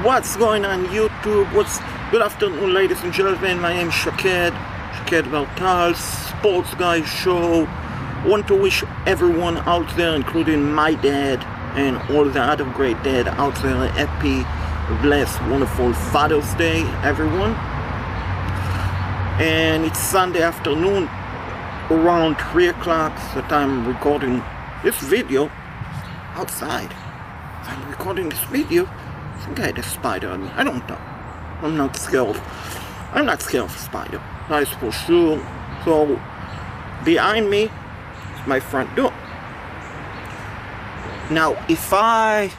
What's going on YouTube? Good afternoon, ladies and gentlemen. My name is Shaked Vartal, Sports Guy Show. Want to wish everyone out there, including my dad and all the other great dad out there, a happy, blessed, wonderful Father's Day, everyone. And it's Sunday afternoon, around 3 o'clock, that I'm recording this video outside. I'm recording this video. Some guy had a spider on me. I don't know. I'm not scared. I'm not scared of a spider. That is for sure. So behind me is my front door. Now if I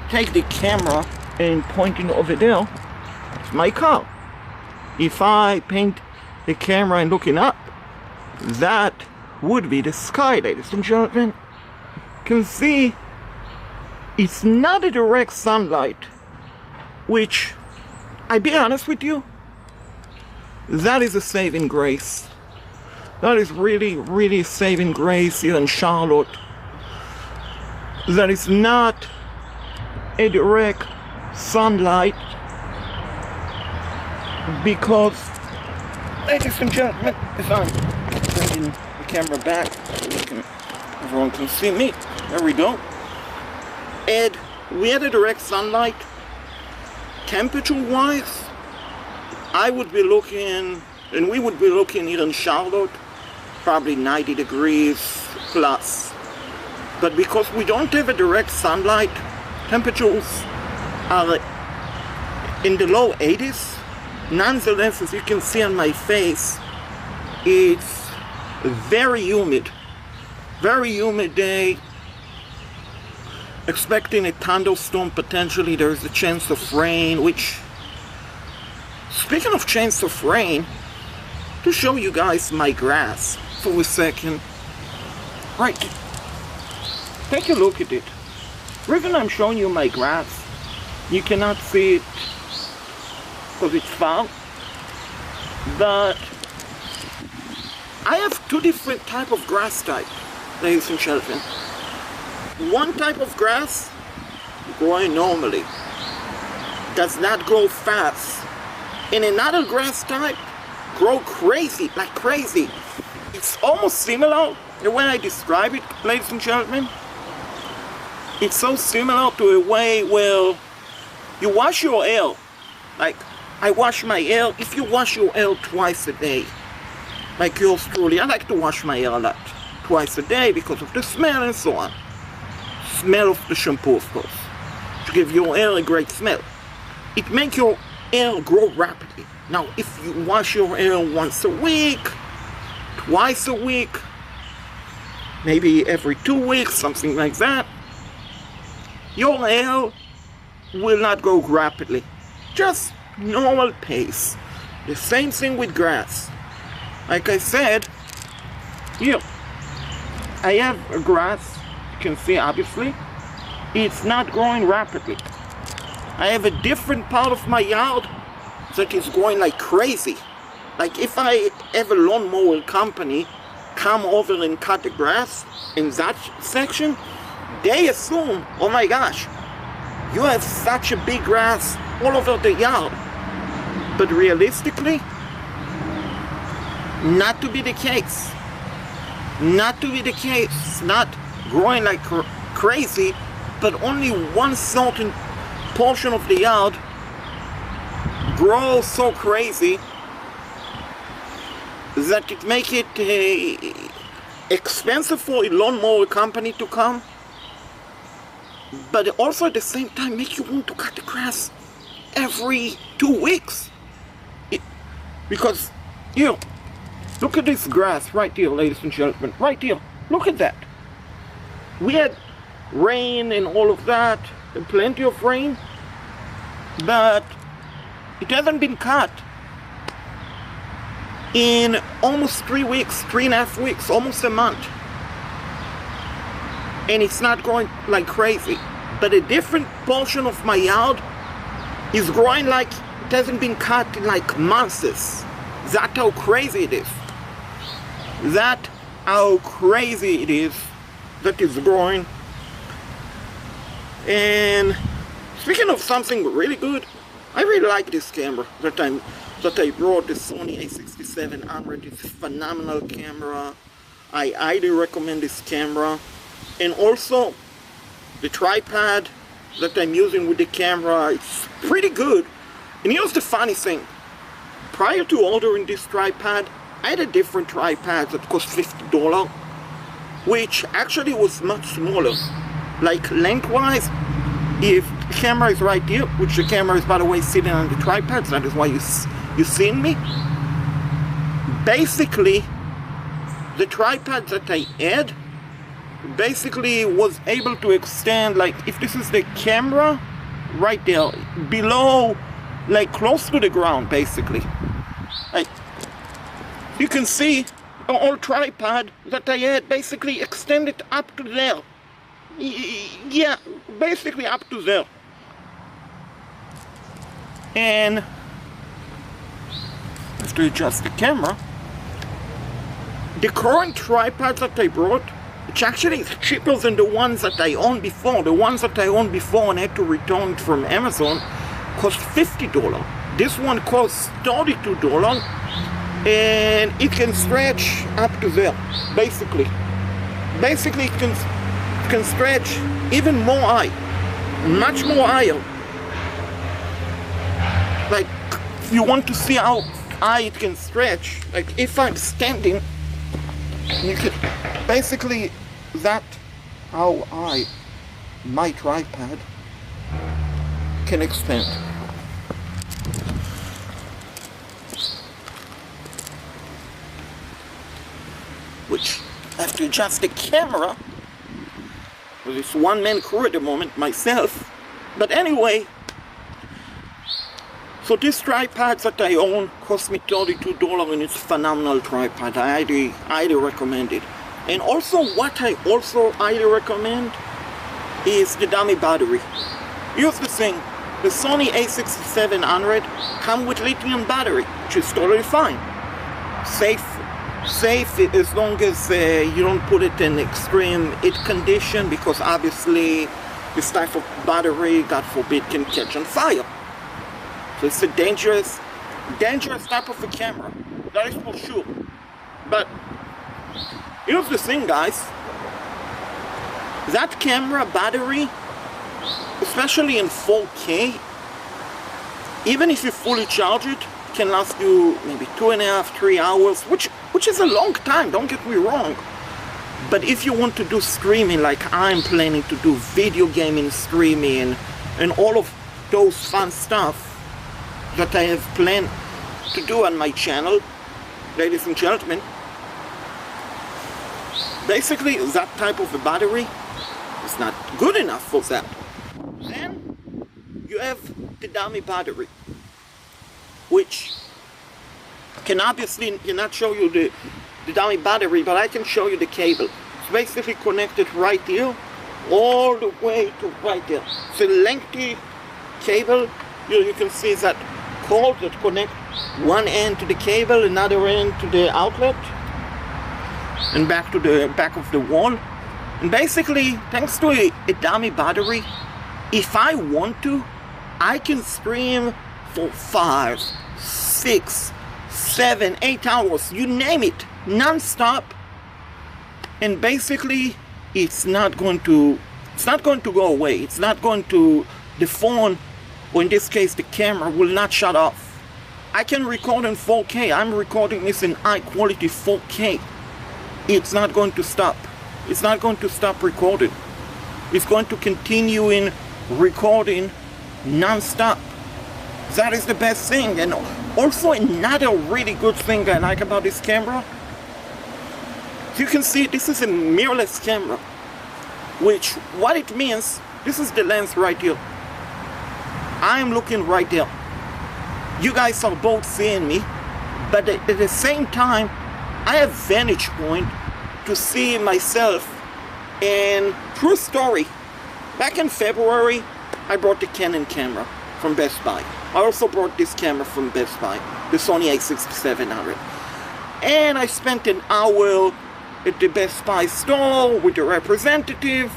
take the camera and pointing over there, it's my car. If I paint the camera and looking up, that would be the sky, ladies and gentlemen. You can see it's not a direct sunlight, which, I'll be honest with you, that is a saving grace. That is really, really a saving grace here in Charlotte. That is not a direct sunlight, because, ladies and gentlemen, if I'm bringing the camera back so everyone can see me, there we go. And we had a direct sunlight. Temperature-wise, I would be looking, and we would be looking here in Charlotte, probably 90 degrees plus. But because we don't have a direct sunlight, temperatures are in the low 80s. Nonetheless, as you can see on my face, it's very humid day. Expecting a thunderstorm potentially. There's a chance of rain, which, speaking of chance of rain, to show you guys my grass for a second. Right, take a look at it. The reason I'm showing you my grass, you cannot see it because it's far, but I have two different type of grass type, ladies and gentlemen. One type of grass growing normally, does not grow fast, and another grass type grow crazy, like crazy. It's almost similar, the way I describe it, ladies and gentlemen. It's so similar to a way where you wash your hair. Like I wash my hair. If you wash your hair twice a day, like yours truly, I like to wash my hair a lot, twice a day, because of the smell and so on. Smell of the shampoo, of course, to give your hair a great smell. It makes your hair grow rapidly. Now if you wash your hair once a week, twice a week, maybe every 2 weeks, something like that, your hair will not grow rapidly, just normal pace. The same thing with grass. Like I said, here I have a grass. You can see, obviously, it's not growing rapidly. I have a different part of my yard that is growing like crazy. Like if I have a lawnmower company come over and cut the grass in that section, they assume, oh my gosh, you have such a big grass all over the yard. But realistically, not to be the case. Not to be the case. Not growing like crazy, but only one certain portion of the yard grows so crazy that it make it expensive for a lawnmower company to come, but also at the same time make you want to cut the grass every 2 weeks. Because, you look at this grass right here, ladies and gentlemen, right here. Look at that. We had rain and all of that, and plenty of rain, but it hasn't been cut in almost 3 weeks, 3.5 weeks, almost a month. And it's not growing like crazy. But a different portion of my yard is growing like it hasn't been cut in like months. That's how crazy it is. That's how crazy it is that is growing. And Speaking of something really good, I really like this camera that I brought, the Sony a6700. It's a phenomenal camera. I highly recommend this camera. And also, the tripod that I'm using with the camera, it's pretty good. And here's the funny thing. Prior to ordering this tripod, I had a different tripod that cost $50, which actually was much smaller. Like lengthwise, if the camera is right here, which the camera is by the way sitting on the tripod, so that is why you seen me. Basically, the tripod that I had basically was able to extend, like if this is the camera right there, below, like close to the ground basically. Like, you can see the old tripod that I had basically extended up to there. Yeah, basically up to there. And I have to adjust the camera. The current tripod that I brought, which actually is cheaper than the ones that I owned before. The ones that I owned before and had to return it from Amazon cost $50. This one costs $32, and it can stretch up to there, basically. Basically, it can stretch even more high, much more higher. Like, if you want to see how high it can stretch, like if I'm standing, you can basically, that how high my tripod can expand. Which I have to adjust the camera with this one-man crew at the moment, myself. But anyway, so this tripod that I own cost me $32, and it's a phenomenal tripod. I highly recommend it. And also, what I also highly recommend is the dummy battery. Here's the thing, the Sony a6700 comes with lithium battery, which is totally fine. Safe as long as you don't put it in extreme heat condition, because obviously this type of battery, God forbid, can catch on fire. So it's a dangerous type of a camera, that is for sure. But here's the thing, guys, that camera battery, especially in 4K, even if you fully charge it, can last you maybe 2.5-3 hours, which is a long time, don't get me wrong. But if you want to do streaming like I'm planning to do, video gaming streaming and all of those fun stuff that I have planned to do on my channel, ladies and gentlemen, basically that type of a battery is not good enough for that. Then you have the dummy battery, which can obviously cannot show you the dummy battery, but I can show you the cable. It's basically connected right here, all the way to right there. It's a lengthy cable. You can see that cord that connects one end to the cable, another end to the outlet, and back to the back of the wall. And basically, thanks to a dummy battery, if I want to, I can stream for 5, 6, 7, 8 hours, you name it, non-stop. And basically, it's not going to go away. It's not going to, the phone, or in this case the camera, will not shut off. I can record in 4K. I'm recording this in high quality 4K. It's not going to stop. It's not going to stop recording. It's going to continue in recording non-stop. That is the best thing. And also another really good thing I like about this camera, you can see this is a mirrorless camera, which what it means, this is the lens right here. I am looking right there. You guys are both seeing me, but at the same time, I have vantage point to see myself. And true story, back in February, I brought the Canon camera from Best Buy. I also brought this camera from Best Buy, the Sony a6700. And I spent an hour at the Best Buy store with the representative.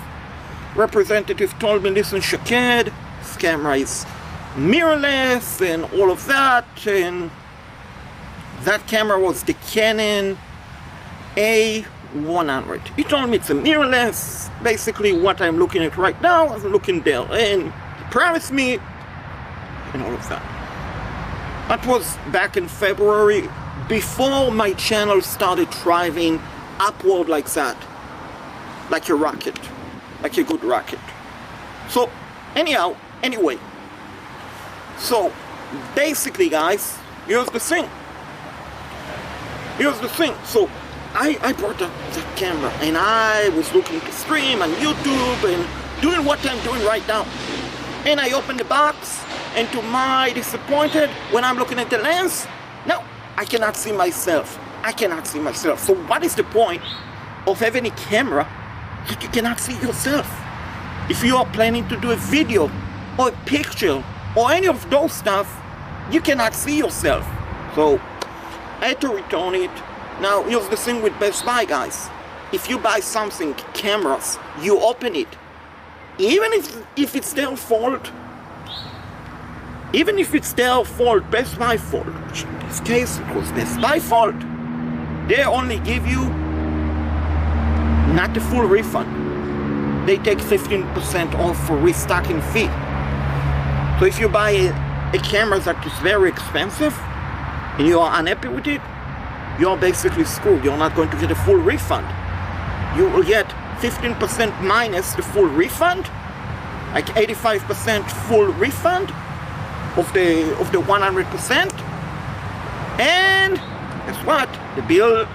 Representative told me, listen, Shaked, This camera is mirrorless and all of that, and that camera was the Canon A100. He told me it's a mirrorless, basically what I'm looking at right now. I'm looking there, and he promised me and all of that. That was back in February, before my channel started driving upward like that, like a rocket, like a good rocket. So anyway, so basically guys, here's the thing. So I brought the camera and I was looking to stream on YouTube and doing what I'm doing right now. And I opened the box, and to my disappointed, when I'm looking at the lens, no, I cannot see myself. So what is the point of having a camera that you cannot see yourself? If you are planning to do a video or a picture or any of those stuff, you cannot see yourself. So I had to return it. Now here's the thing with Best Buy, guys. If you buy something, cameras, you open it, even if it's their fault, Best Buy fault, which in this case it was Best Buy fault, they only give you not the full refund. They take 15% off for restocking fee. So if you buy a camera that is very expensive and you are unhappy with it, you're basically screwed. You're not going to get a full refund. You will get 15% minus the full refund, like 85% full refund of the 100%. And guess what? The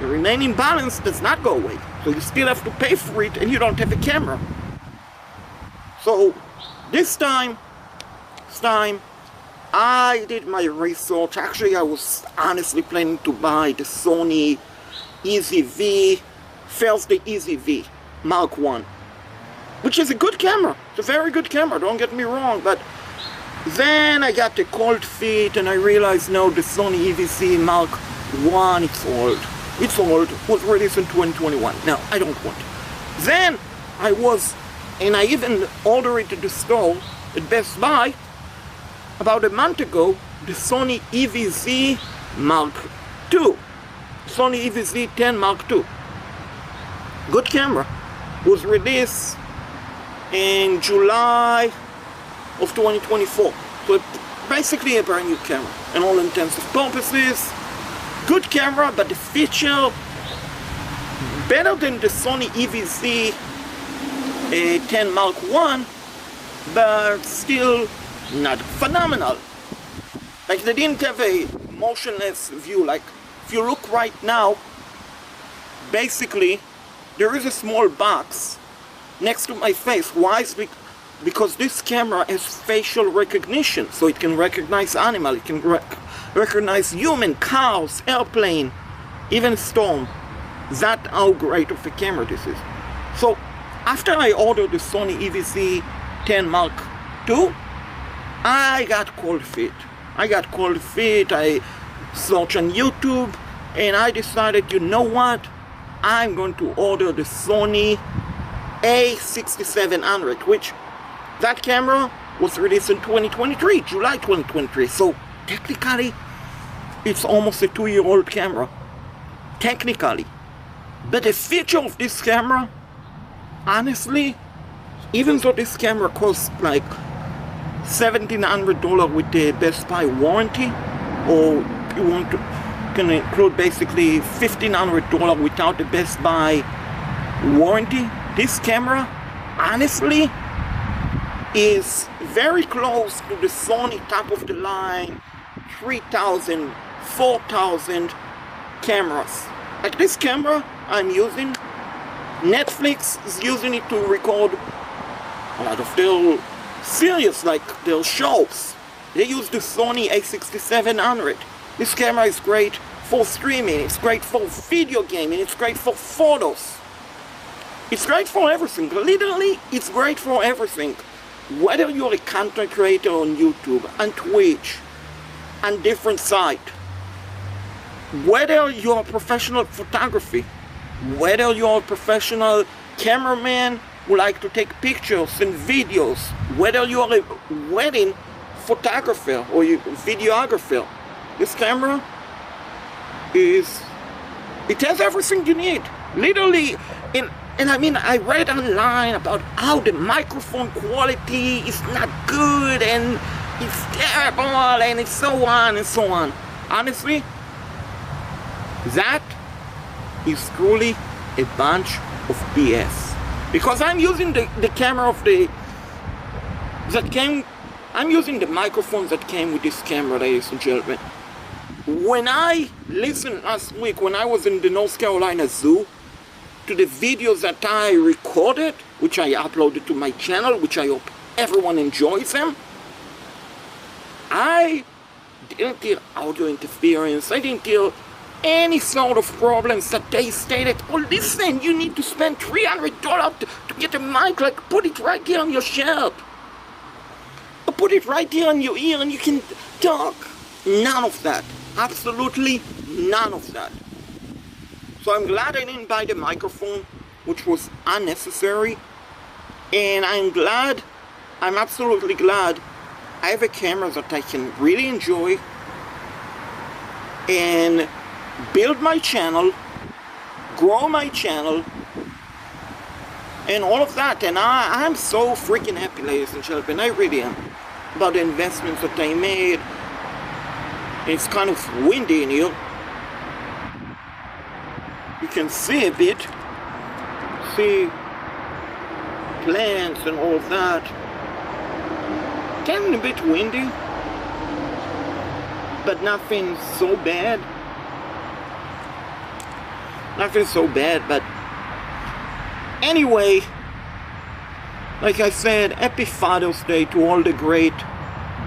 remaining balance does not go away. So you still have to pay for it, and you don't have a camera. So this time I did my research. Actually, I was honestly planning to buy the Sony EZ-V, first the EZ-V Mark I, which is a good camera. It's a very good camera, don't get me wrong, but then I got the cold feet and I realized, no, the Sony EZ-V Mark I, it's old. It was released in 2021. No, I don't want it. Then I even ordered it at the store at Best Buy about a month ago, the Sony EVZ Mark II. Sony EVZ 10 Mark II. Good camera. Was released in July of 2024. So basically a brand new camera in all intents and purposes. Good camera, but the feature better than the Sony EVZ 10 Mark I, but still not phenomenal. Like, they didn't have a motionless view. Like, if you look right now, basically there is a small box next to my face. Why? Because this camera has facial recognition, so it can recognize animal, it can recognize human, cars, airplane, even storm. That's how great of a camera this is. So after I ordered the Sony EVZ 10 Mark II, I got cold feet. I searched on YouTube and I decided, you know what? I'm going to order the Sony A6700, which that camera was released in 2023, July 2023. So technically, it's almost a 2-year-old camera. Technically. But the feature of this camera, honestly, even though this camera costs like $1,700 with the Best Buy warranty, or you want to can include basically $1,500 without the Best Buy warranty, this camera honestly is very close to the Sony top of the line 3000, 4000 cameras. Like this camera I'm using, Netflix is using it to record a lot of their series, like their shows. They use the Sony A6700. This camera is great for streaming, it's great for video gaming, it's great for photos. It's great for everything. Literally, it's great for everything. Whether you're a content creator on YouTube, on Twitch, on different sites, whether you're a professional photography, whether you're a professional cameraman who like to take pictures and videos, whether you are a wedding photographer or a videographer. This camera it has everything you need, literally. And I mean, I read online about how the microphone quality is not good and it's terrible and it's so on and so on. Honestly, that is truly a bunch of BS. Because I'm using the camera of I'm using the microphones that came with this camera, ladies and gentlemen. When I listened last week, when I was in the North Carolina Zoo, to the videos that I recorded, which I uploaded to my channel, which I hope everyone enjoys them, I didn't hear audio interference. I didn't hear any sort of problems that they stated. Oh, listen, you need to spend $300 to get a mic. Like, put it right here on your shelf. Or put it right here on your ear and you can talk. None of that. Absolutely none of that. So I'm glad I didn't buy the microphone, which was unnecessary. And I'm absolutely glad I have a camera that I can really enjoy and build my channel, grow my channel, and all of that. And I'm so freaking happy, ladies and gentlemen. I really am. About the investments that I made. It's kind of windy in here. You can see a bit. See plants and all of that. Kind of a bit windy. But nothing so bad. Nothing so bad, but anyway, like I said, happy Father's Day to all the great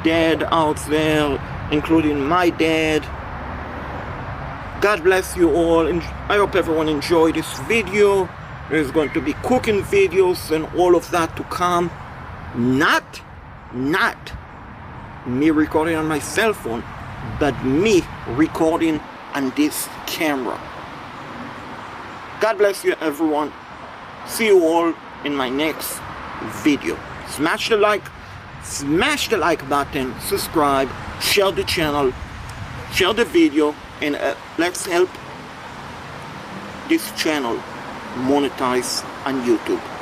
dad out there, including my dad. God bless you all, and I hope everyone enjoyed this video. There's going to be cooking videos and all of that to come. Not me recording on my cell phone, but me recording on this camera. God bless you, everyone. See you all in my next video. Smash the like button, subscribe, share the channel, share the video, and let's help this channel monetize on YouTube.